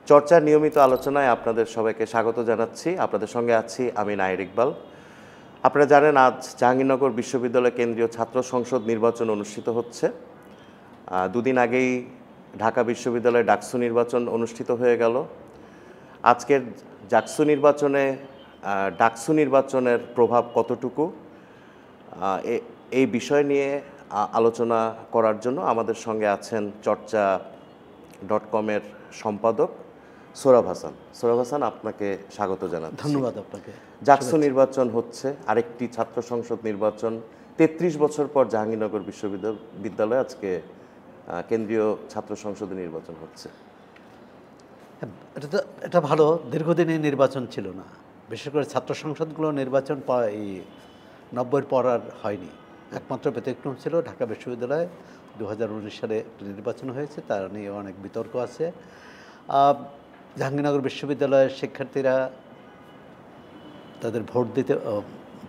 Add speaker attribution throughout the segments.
Speaker 1: চর্চার নিয়মিত আলোচনায় আপনাদের সবাইকে স্বাগত জানাচ্ছি। আপনাদের সঙ্গে আছি আমি নায়ের ইকবাল। আপনারা জানেন আজ জাহাঙ্গীরনগর বিশ্ববিদ্যালয় কেন্দ্রীয় ছাত্র সংসদ নির্বাচন অনুষ্ঠিত হচ্ছে। দুদিন আগেই ঢাকা বিশ্ববিদ্যালয়ে ডাকসু নির্বাচন অনুষ্ঠিত হয়ে গেল। আজকের ডাকসু নির্বাচনের প্রভাব কতটুকু এই বিষয় নিয়ে আলোচনা করার জন্য আমাদের সঙ্গে আছেন চর্চা.com-এর সম্পাদক সোহরাব হাসান। সোহরাব হাসান, আপনাকে স্বাগত জানাচ্ছি।
Speaker 2: ধন্যবাদ আপনাকে।
Speaker 1: ডাকসু নির্বাচন হচ্ছে, আরেকটি ছাত্র সংসদ নির্বাচন। 33 বছর পর জাহাঙ্গীরনগর বিশ্ববিদ্যালয়ে আজকে কেন্দ্রীয় ছাত্র সংসদে নির্বাচন হচ্ছে।
Speaker 2: এটা ভালো, দীর্ঘদিনের নির্বাচন ছিল না, বিশেষ করে ছাত্র সংসদগুলো নির্বাচন এই 90-এর পর আর হয়নি। একমাত্র ব্যতিক্রম ছিল ঢাকা বিশ্ববিদ্যালয়ে 2019 সালে নির্বাচন হয়েছে, তার নিয়ে অনেক বিতর্ক আছে। জাহাঙ্গীরনগর বিশ্ববিদ্যালয়ের শিক্ষার্থীরা তাদের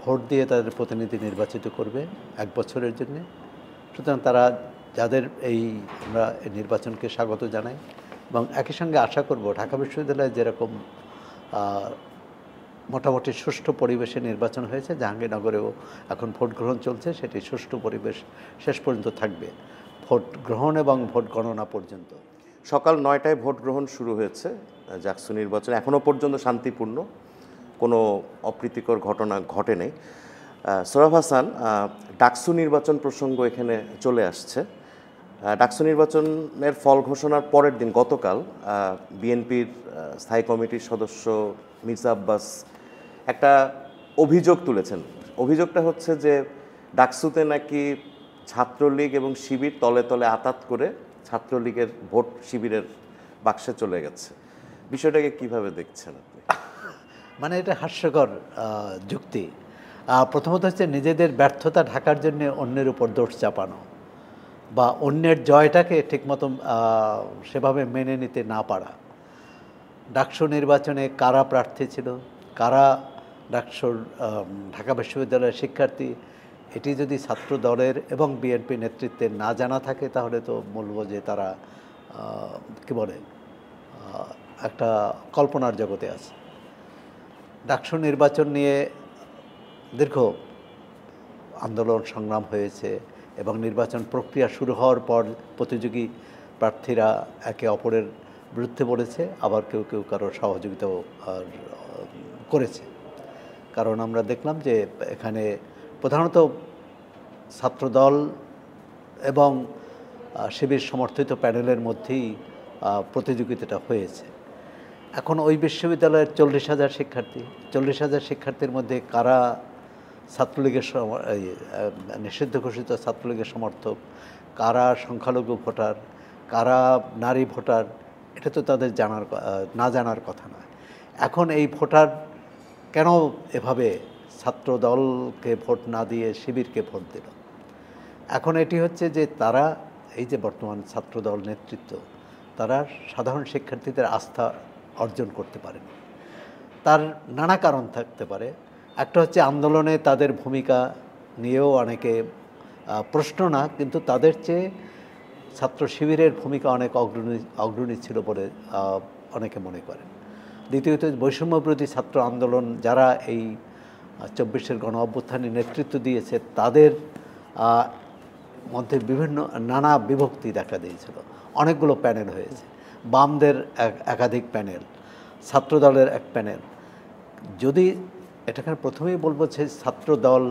Speaker 2: ভোট দিয়ে তাদের প্রতিনিধি নির্বাচিত করবে 1 বছরের জন্য। সুতরাং তারা আমরা এই নির্বাচনকে স্বাগত জানাই এবং একই সঙ্গে আশা করব ঢাকা বিশ্ববিদ্যালয়ে যেরকম মোটামুটি সুষ্ঠু পরিবেশে নির্বাচন হয়েছে, জাহাঙ্গীরনগরেও এখন ভোট গ্রহণ চলছে, সেটি সুষ্ঠু পরিবেশ শেষ পর্যন্ত থাকবে, ভোট গ্রহণ এবং ভোট গণনা পর্যন্ত।
Speaker 1: সকাল 9টায় ভোট গ্রহণ শুরু হয়েছে। ডাকসু নির্বাচন এখনও পর্যন্ত শান্তিপূর্ণ, কোনো অপ্রীতিকর ঘটনা ঘটে নেই। সোহরাব হাসান, ডাকসু নির্বাচন প্রসঙ্গ এখানে চলে আসছে। ডাকসু নির্বাচনের ফল ঘোষণার পরের দিন গতকাল বিএনপির স্থায়ী কমিটির সদস্য মির্জা আব্বাস একটা অভিযোগ তুলেছেন। অভিযোগটা হচ্ছে যে ডাকসুতে নাকি ছাত্রলীগ এবং শিবির তলে তলে আঁতাত করে ছাত্রলীগের ভোট শিবিরের বাক্সে চলে গেছে। বিষয়টাকে কিভাবে দেখছেন আপনি?
Speaker 2: মানে এটা হাস্যকর যুক্তি। প্রথমত হচ্ছে নিজেদের ব্যর্থতা ঢাকার জন্য অন্যের উপর দোষ চাপানো বা অন্যের জয়টাকে ঠিকমতো সেভাবে মেনে নিতে না পারা। ডাকসু নির্বাচনে কারা প্রার্থী ছিল, কারা ঢাকা বিশ্ববিদ্যালয়ের শিক্ষার্থী, এটি যদি ছাত্র দলের এবং বিএনপি নেতৃত্বের না জানা থাকে তাহলে তো বলবো যে তারা একটা কল্পনার জগতে আছে। ডাকসু নির্বাচন নিয়ে দীর্ঘ আন্দোলন সংগ্রাম হয়েছে এবং নির্বাচন প্রক্রিয়া শুরু হওয়ার পর প্রতিযোগী প্রার্থীরা একে অপরের বিরুদ্ধে বলেছে, আবার কেউ কেউ কারো সহযোগিতাও করেছে। কারণ আমরা দেখলাম যে এখানে প্রধানত ছাত্রদল এবং শিবির সমর্থিত প্যানেলের মধ্যেই প্রতিযোগিতাটা হয়েছে। এখন ওই বিশ্ববিদ্যালয়ের 40,000 শিক্ষার্থীর মধ্যে কারা ছাত্রলীগের নিষিদ্ধ ঘোষিত ছাত্রলীগের সমর্থক, কারা সংখ্যালঘু ভোটার, কারা নারী ভোটার, এটা তো তাদের না জানার কথা নয়। এখন এই ভোটার কেন এভাবে ছাত্র দলকে ভোট না দিয়ে শিবিরকে ভোট দিল? এখন এটি হচ্ছে যে তারা এই যে বর্তমান ছাত্রদল নেতৃত্ব, তারা সাধারণ শিক্ষার্থীদের আস্থা অর্জন করতে পারেনি। তার নানা কারণ থাকতে পারে। একটা হচ্ছে আন্দোলনে তাদের ভূমিকা নিয়েও অনেকে প্রশ্ন না, কিন্তু তাদের চেয়ে ছাত্র শিবিরের ভূমিকা অনেক অগ্রণী ছিল বলে অনেকে মনে করেন। দ্বিতীয়ত বৈষম্যবিরোধী ছাত্র আন্দোলন যারা এই 24-এর গণ অভ্যুত্থানে নেতৃত্ব দিয়েছে তাদের মধ্যে নানা বিভক্তি দেখা দিয়েছিল। অনেকগুলো প্যানেল হয়েছে, বামদের একাধিক প্যানেল, ছাত্রদলের এক প্যানেল। যদি এটাকে প্রথমেই বলবো যে ছাত্রদল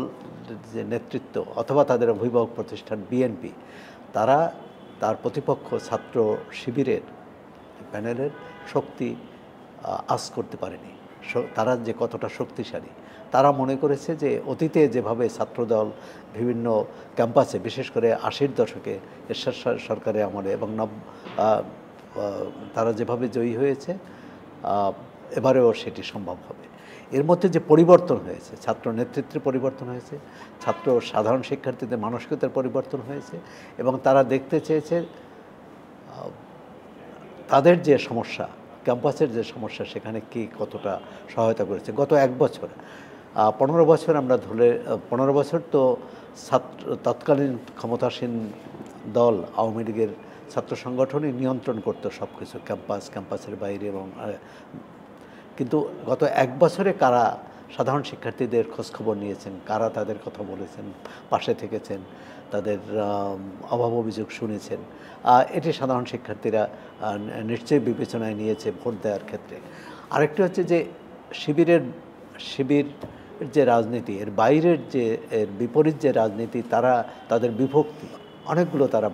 Speaker 2: যে নেতৃত্ব অথবা তাদের অভিভাবক প্রতিষ্ঠান বিএনপি, তার প্রতিপক্ষ ছাত্র শিবিরের প্যানেলের শক্তি আঁচ করতে পারেনি। তারা যে কতটা শক্তিশালী, তারা মনে করেছে যে অতীতে যেভাবে ছাত্রদল বিভিন্ন ক্যাম্পাসে, বিশেষ করে 80-র দশকে এরশাদ সরকারের আমলে এবং তারা যেভাবে জয়ী হয়েছে, এবারেও সেটি সম্ভব হবে। এর মধ্যে যে পরিবর্তন হয়েছে, ছাত্র নেতৃত্বের পরিবর্তন হয়েছে, সাধারণ শিক্ষার্থীদের মানসিকতার পরিবর্তন হয়েছে এবং তারা দেখতে চেয়েছে তাদের যে সমস্যা, ক্যাম্পাসের যে সমস্যা, সেখানে কি কতটা সহায়তা করেছে। গত 1 বছর 15 বছর আমরা ধরে 15 বছর তো তৎকালীন ক্ষমতাসীন দল আওয়ামী লীগের ছাত্র সংগঠনই নিয়ন্ত্রণ করতো সব কিছু, ক্যাম্পাসের বাইরে। এবং কিন্তু গত এক বছরে কারা সাধারণ শিক্ষার্থীদের খোঁজখবর নিয়েছেন, কারা তাদের কথা বলেছেন, পাশে থেকেছেন, তাদের অভাব অভিযোগ শুনেছেন, এটি সাধারণ শিক্ষার্থীরা নিশ্চয়ই বিবেচনায় নিয়েছে ভোট দেওয়ার ক্ষেত্রে। আরেকটি হচ্ছে যে শিবির যে রাজনীতি, এর বাইরের যে এর বিপরীত যে রাজনীতি, তাদের বিভক্তি অনেকগুলো তারা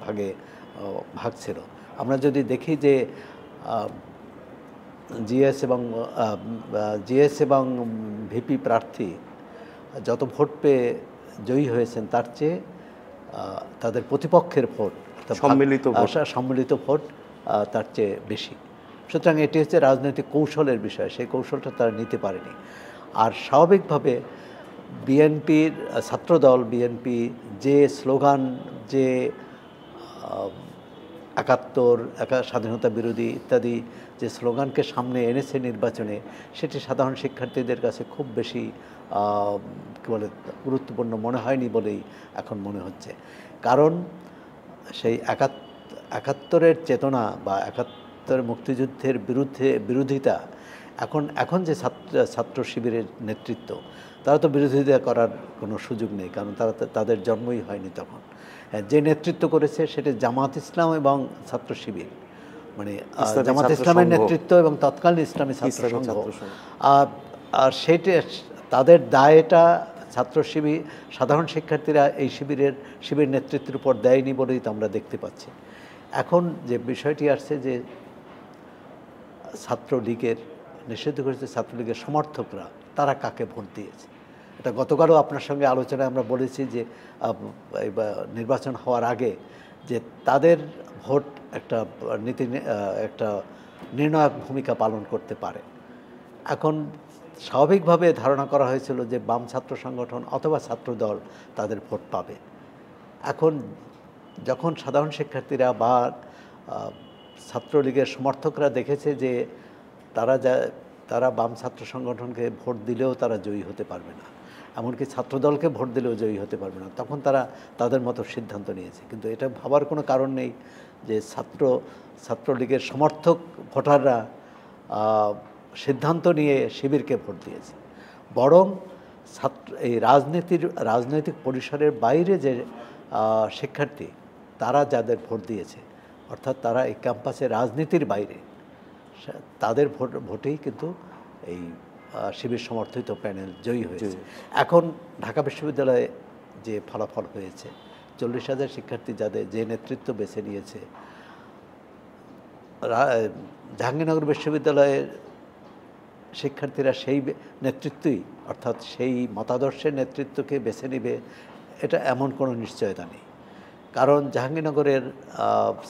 Speaker 2: ভাগ ছিল। আমরা যদি দেখি যে জিএস এবং ভিপি প্রার্থী যত ভোট পেয়ে জয়ী হয়েছেন তার চেয়ে তাদের প্রতিপক্ষের ভোট, সম্মিলিত ভোট তার চেয়ে বেশি। সুতরাং এটি হচ্ছে রাজনৈতিক কৌশলের বিষয়, সেই কৌশলটা তারা নিতে পারেনি। আর স্বাভাবিকভাবে বিএনপির ছাত্রদল, বিএনপি যে স্লোগান, যে ৭১, স্বাধীনতা বিরোধী ইত্যাদি যে স্লোগানকে সামনে এনেছে নির্বাচনে, সেটি সাধারণ শিক্ষার্থীদের কাছে খুব বেশি কী বলে গুরুত্বপূর্ণ মনে হয়নি বলেই এখন মনে হচ্ছে। কারণ সেই ৭১-এর চেতনা বা ৭১ মুক্তিযুদ্ধের বিরোধিতা এখন যে ছাত্র শিবিরের নেতৃত্ব, তারা তো বিরোধিতা করার কোনো সুযোগ নেই, কারণ তাদের জন্মই হয়নি তখন। যে নেতৃত্ব করেছে সেটা জামাত ইসলাম এবং ছাত্র শিবির, মানে জামাত ইসলামের নেতৃত্ব এবং তৎকালীন ইসলামী ছাত্র সংঘ। আর সেটা তাদের দায়টা সাধারণ শিক্ষার্থীরা এই শিবির নেতৃত্বের উপর দেয়নি বলেই তো আমরা দেখতে পাচ্ছি। এখন যে বিষয়টি আসছে যে ছাত্রলীগের নিষিদ্ধ করেছে, ছাত্রলীগের সমর্থকরা তারা কাকে ভোট দিয়েছে, এটা গতকালও আপনার সঙ্গে আলোচনায় আমরা বলেছি যে নির্বাচন হওয়ার আগে যে তাদের ভোট একটা নির্ণায়ক ভূমিকা পালন করতে পারে। এখন স্বাভাবিকভাবে ধারণা করা হয়েছিল যে বাম ছাত্র সংগঠন অথবা ছাত্রদল তাদের ভোট পাবে। এখন যখন সাধারণ শিক্ষার্থীরা বা ছাত্রলীগের সমর্থকরা দেখেছে যে তারা বাম ছাত্র সংগঠনকে ভোট দিলেও তারা জয়ী হতে পারবে না, এমনকি ছাত্রদলকে ভোট দিলেও জয়ী হতে পারবে না, তখন তারা তাদের মতো সিদ্ধান্ত নিয়েছে। কিন্তু এটা ভাবার কোনো কারণ নেই যে ছাত্রলীগের সমর্থক ভোটাররা সিদ্ধান্ত নিয়ে শিবিরকে ভোট দিয়েছে, বরং এই রাজনৈতিক পরিসরের বাইরে যে শিক্ষার্থী তারা যাদের ভোট দিয়েছে, অর্থাৎ তারা এই ক্যাম্পাসে রাজনীতির বাইরে, তাদের ভোটেই কিন্তু এই শিবির সমর্থিত প্যানেল জয়ী হয়েছে। এখন ঢাকা বিশ্ববিদ্যালয়ে যে ফলাফল হয়েছে, 40,000 শিক্ষার্থী যে নেতৃত্ব বেছে নিয়েছে, জাহাঙ্গীরনগর বিশ্ববিদ্যালয়ের শিক্ষার্থীরা সেই নেতৃত্বই, অর্থাৎ সেই মতাদর্শের নেতৃত্বকে বেছে নেবে, এটা এমন কোনো নিশ্চয়তা নেই। কারণ জাহাঙ্গীরনগরের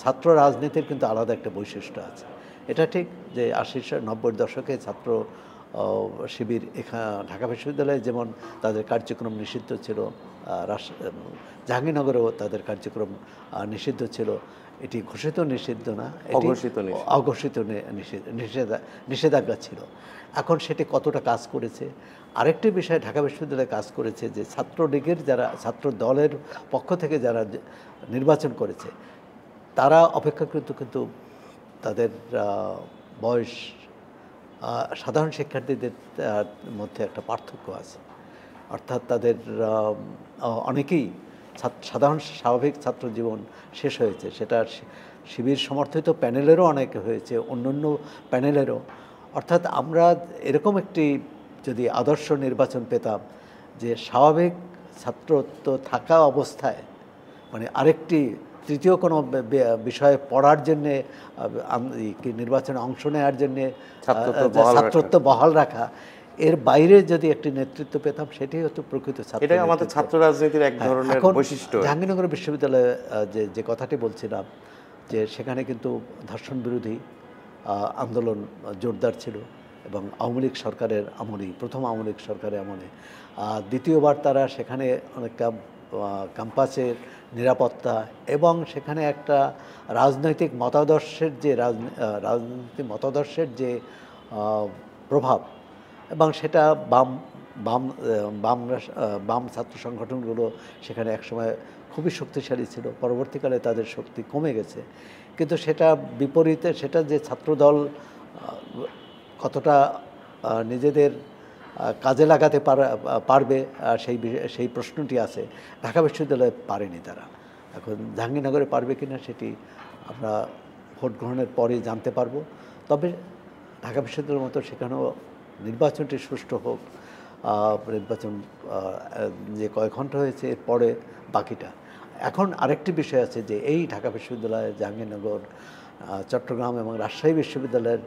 Speaker 2: ছাত্র রাজনীতির কিন্তু আলাদা একটা বৈশিষ্ট্য আছে। এটা ঠিক যে 80-90 দশকে ছাত্র শিবির ঢাকা বিশ্ববিদ্যালয়ে যেমন তাদের কার্যক্রম নিষিদ্ধ ছিল, জাহাঙ্গীরনগরেও তাদের কার্যক্রম নিষিদ্ধ ছিল। এটি ঘোষিত নিষিদ্ধ না, অঘোষিত নিষেধাজ্ঞা ছিল। এখন সেটি কতটা কাজ করেছে? আরেকটি বিষয় ঢাকা বিশ্ববিদ্যালয়ে কাজ করেছে যে ছাত্রলীগের ছাত্র দলের পক্ষ থেকে যারা নির্বাচন করেছে, তারা অপেক্ষাকৃত কিন্তু তাদের বয়স সাধারণ শিক্ষার্থীদের মধ্যে একটা পার্থক্য আছে। অর্থাৎ তাদের অনেকেই স্বাভাবিক ছাত্র জীবন শেষ হয়েছে, সেটা শিবির সমর্থিত প্যানেলেরও অনেকে হয়েছে, অন্যান্য প্যানেলেরও। অর্থাৎ আমরা এরকম একটি যদি আদর্শ নির্বাচন পেতাম যে স্বাভাবিক ছাত্রত্ব থাকা অবস্থায়, মানে আরেকটি তৃতীয় কোনো বিষয়ে পড়ার জন্যে, নির্বাচনে অংশ নেওয়ার জন্যে ছাত্রত্ব বহাল রাখা, এর বাইরে যদি একটি নেতৃত্ব পেতাম, সেটাই হতো প্রকৃত ছাত্র।
Speaker 1: এটাই আমাদের ছাত্র রাজনীতির এক ধরনের বৈশিষ্ট্য।
Speaker 2: জাহাঙ্গীরনগর বিশ্ববিদ্যালয়ে যে কথাটি বলছিলাম, যে সেখানে কিন্তু ধর্ষণ বিরোধী আন্দোলন জোরদার ছিল এবং আওয়ামী লীগ সরকারের আমলে, প্রথম আওয়ামী লীগ সরকারের আমলে, দ্বিতীয়বার তারা সেখানে অনেক ক্যাম্পাসের নিরাপত্তা এবং সেখানে একটা রাজনৈতিক মতাদর্শের যে প্রভাব, এবং সেটা বাম ছাত্র সংগঠনগুলো সেখানে একসময় খুবই শক্তিশালী ছিল, পরবর্তীকালে তাদের শক্তি কমে গেছে। কিন্তু সেটা বিপরীতে সেটা যে ছাত্রদল কতটা নিজেদের কাজে লাগাতে পারবে সেই প্রশ্নটি আছে। ঢাকা বিশ্ববিদ্যালয়ে পারেনি তারা। এখন জাহাঙ্গীরনগরে পারবে কিনা সেটি আমরা ভোট গ্রহণের পরে জানতে পারবো। তবে ঢাকা বিশ্ববিদ্যালয়ের মতো সেখানেও নির্বাচনটি সুষ্ঠু হোক, নির্বাচন যে কয়েক ঘন্টা হয়েছে এরপরে বাকিটা। এখন আরেকটি বিষয় আছে যে এই ঢাকা বিশ্ববিদ্যালয়, জাহাঙ্গীরনগর, চট্টগ্রাম এবং রাজশাহী বিশ্ববিদ্যালয়ের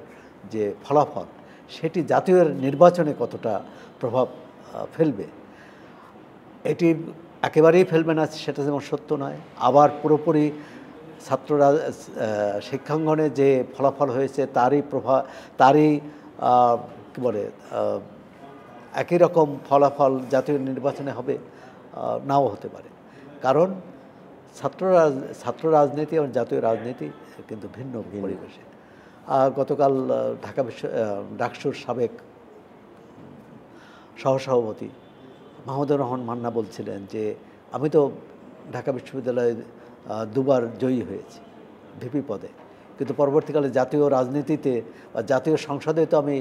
Speaker 2: যে ফলাফল সেটি জাতীয় নির্বাচনে কতটা প্রভাব ফেলবে, এটি একেবারেই ফেলবে না সেটা যেমন সত্য নয়, আবার পুরোপুরি ছাত্ররা শিক্ষাঙ্গনে যে ফলাফল হয়েছে তারই কী বলে একই রকম ফলাফল জাতীয় নির্বাচনে হবে, নাও হতে পারে। কারণ ছাত্র রাজনীতি এবং জাতীয় রাজনীতি কিন্তু ভিন্ন পরিবেশে। গতকাল ডাকসুর সাবেক সহসভাপতি মাহমুদুর রহমান মান্না বলছিলেন যে আমি তো ঢাকা বিশ্ববিদ্যালয়ে দুবার জয়ী হয়েছি ভিপি পদে, কিন্তু পরবর্তীকালে জাতীয় রাজনীতিতে বা জাতীয় সংসদে তো আমি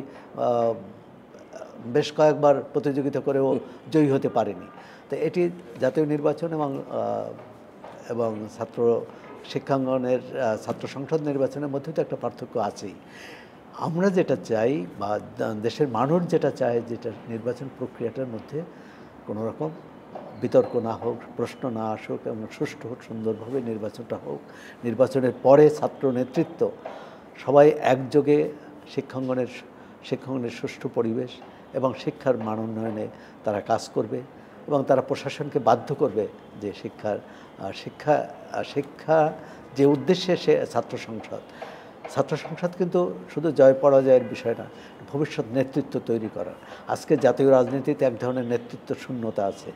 Speaker 2: বেশ কয়েকবার প্রতিযোগিতা করেও জয়ী হতে পারিনি। তো এটি জাতীয় নির্বাচন এবং ছাত্র শিক্ষাঙ্গনের ছাত্র সংসদ নির্বাচনের মধ্যে তো একটা পার্থক্য আছেই। আমরা যেটা চাই বা দেশের মানুষ যেটা চায়, যেটা নির্বাচন প্রক্রিয়াটার মধ্যে কোনো রকম বিতর্ক না হোক, প্রশ্ন না আসুক এবং সুষ্ঠু হোক, সুন্দরভাবে নির্বাচনটা হোক। নির্বাচনের পরে ছাত্র নেতৃত্ব সবাই একযোগে শিক্ষাঙ্গনের সুষ্ঠু পরিবেশ এবং শিক্ষার মান উন্নয়নে তারা কাজ করবে এবং তারা প্রশাসনকে বাধ্য করবে যে শিক্ষা যে উদ্দেশ্যে সে ছাত্র সংসদ কিন্তু শুধু জয় পরাজয়ের বিষয় না, ভবিষ্যৎ নেতৃত্ব তৈরি করার। আজকে জাতীয় রাজনীতিতে এক ধরনের নেতৃত্ব শূন্যতা আছে।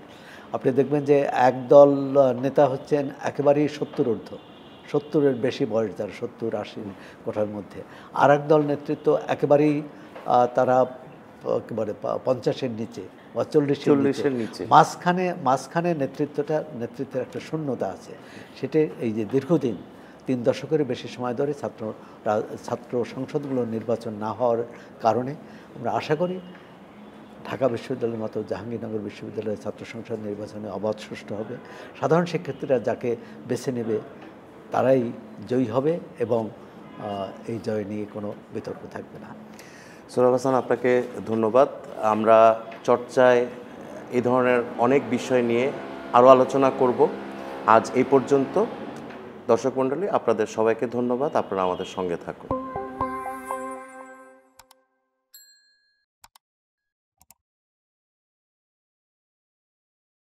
Speaker 2: আপনি দেখবেন যে একদল নেতা হচ্ছেন একেবারেই 70-এর বেশি বয়স, যার 70-80 কোঠার মধ্যে। আর একদল নেতৃত্ব একেবারেই তারা একেবারে 50-এর নিচে বা 40-এর নিচে। মাঝখানে নেতৃত্বের একটা শূন্যতা আছে। সেটা এই যে দীর্ঘদিন 3 দশকের বেশি সময় ধরে ছাত্র সংসদগুলো নির্বাচন না হওয়ার কারণে আমরা আশা করি ঢাকা বিশ্ববিদ্যালয়ের মতো জাহাঙ্গীরনগর বিশ্ববিদ্যালয়ের ছাত্র সংসদ নির্বাচনে অবাধ সুষ্ঠু হবে। সাধারণ শিক্ষার্থীরা যাকে বেছে নেবে তারাই জয়ী হবে এবং এই জয় নিয়ে কোনো বিতর্ক থাকবে না।
Speaker 1: সোহরাব হাসান, আপনাকে ধন্যবাদ। আমরা চর্চায় এই ধরনের অনেক বিষয় নিয়ে আরও আলোচনা করব। আজ এই পর্যন্ত। দর্শক মণ্ডলী, আপনাদের সবাইকে ধন্যবাদ। আপনারা আমাদের সঙ্গে থাকুন।